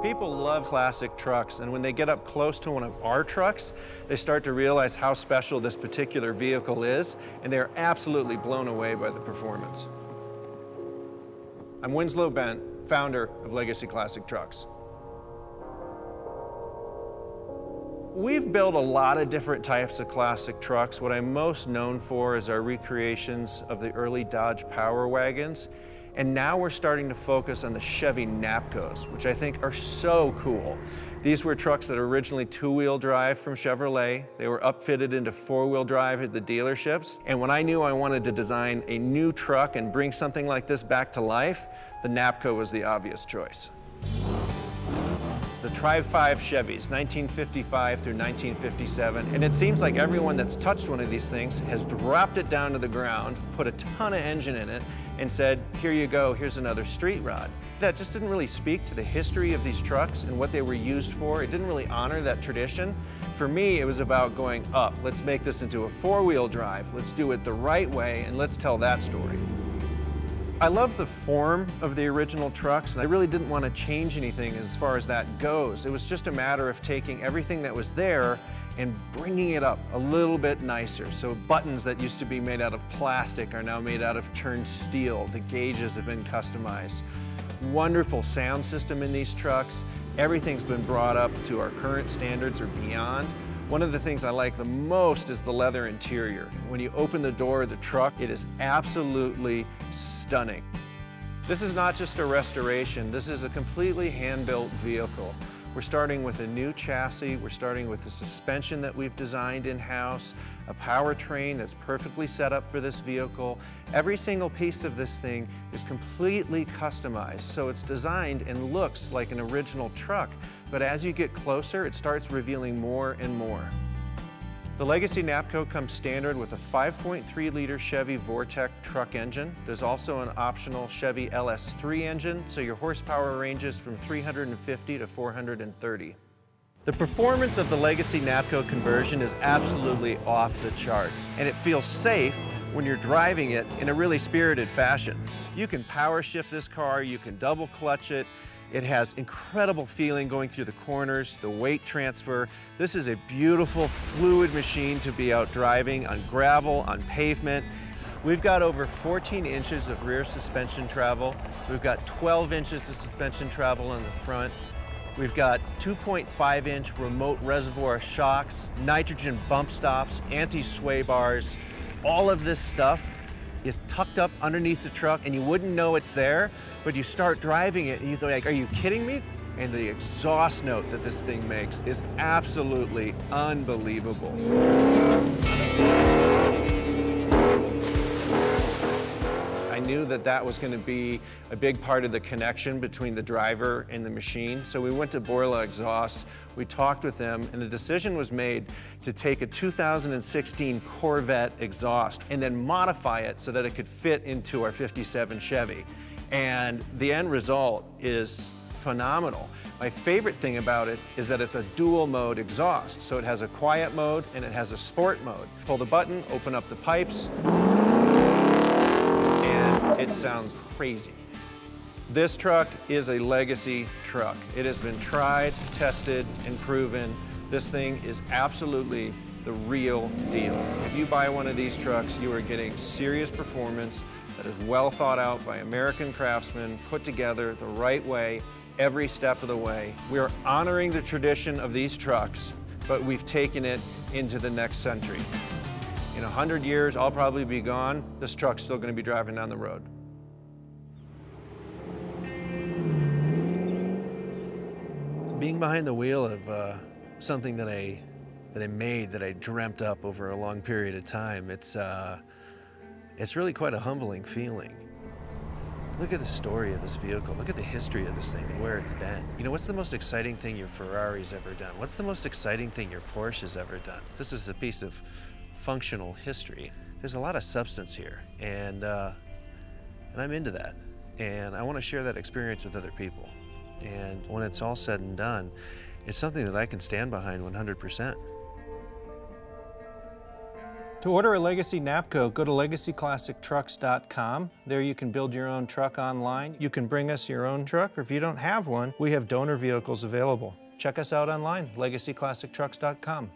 People love classic trucks, and when they get up close to one of our trucks, they start to realize how special this particular vehicle is, and they're absolutely blown away by the performance. I'm Winslow Bent, founder of Legacy Classic Trucks. We've built a lot of different types of classic trucks. What I'm most known for is our recreations of the early Dodge Power Wagons. And now we're starting to focus on the Chevy Napcos, which I think are so cool. These were trucks that were originally two-wheel drive from Chevrolet. They were upfitted into four-wheel drive at the dealerships. And when I knew I wanted to design a new truck and bring something like this back to life, the Napco was the obvious choice. The Tri-5 Chevys, 1955 through 1957, and it seems like everyone that's touched one of these things has dropped it down to the ground, put a ton of engine in it, and said, here you go, here's another street rod. That just didn't really speak to the history of these trucks and what they were used for. It didn't really honor that tradition. For me, it was about going up. Let's make this into a four-wheel drive. Let's do it the right way, and let's tell that story. I love the form of the original trucks, and I really didn't want to change anything as far as that goes. It was just a matter of taking everything that was there and bringing it up a little bit nicer. So buttons that used to be made out of plastic are now made out of turned steel. The gauges have been customized. Wonderful sound system in these trucks. Everything's been brought up to our current standards or beyond. One of the things I like the most is the leather interior. When you open the door of the truck, it is absolutely stunning. This is not just a restoration, this is a completely hand-built vehicle. We're starting with a new chassis, we're starting with a suspension that we've designed in-house, a powertrain that's perfectly set up for this vehicle. Every single piece of this thing is completely customized, so it's designed and looks like an original truck, but as you get closer, it starts revealing more and more. The Legacy Napco comes standard with a 5.3-liter Chevy Vortec truck engine. There's also an optional Chevy LS3 engine, so your horsepower ranges from 350 to 430. The performance of the Legacy Napco conversion is absolutely off the charts, and it feels safe when you're driving it in a really spirited fashion. You can power shift this car, you can double clutch it. It has incredible feeling going through the corners, the weight transfer. This is a beautiful, fluid machine to be out driving on gravel, on pavement. We've got over 14 inches of rear suspension travel. We've got 12 inches of suspension travel on the front. We've got 2.5-inch remote reservoir shocks, nitrogen bump stops, anti-sway bars. All of this stuff is tucked up underneath the truck, and you wouldn't know it's there, but you start driving it and you're like, are you kidding me? And the exhaust note that this thing makes is absolutely unbelievable. I knew that that was going to be a big part of the connection between the driver and the machine, so we went to Borla Exhaust. We talked with them, and the decision was made to take a 2016 Corvette exhaust and then modify it so that it could fit into our 57 Chevy. And the end result is phenomenal. My favorite thing about it is that it's a dual mode exhaust. So it has a quiet mode and it has a sport mode. Pull the button, open up the pipes, and it sounds crazy. This truck is a legacy truck. It has been tried, tested, and proven. This thing is absolutely the real deal. If you buy one of these trucks, you are getting serious performance that is well thought out by American craftsmen, put together the right way, every step of the way. We are honoring the tradition of these trucks, but we've taken it into the next century. In 100 years, I'll probably be gone. This truck's still going to be driving down the road. Being behind the wheel of something that I made, that I dreamt up over a long period of time, it's really quite a humbling feeling. Look at the story of this vehicle. Look at the history of this thing and where it's been. You know, what's the most exciting thing your Ferrari's ever done? What's the most exciting thing your Porsche's ever done? This is a piece of functional history. There's a lot of substance here, and I'm into that. And I want to share that experience with other people. And when it's all said and done, it's something that I can stand behind 100%. To order a Legacy Napco, go to legacyclassictrucks.com. There you can build your own truck online. You can bring us your own truck, or if you don't have one, we have donor vehicles available. Check us out online, legacyclassictrucks.com.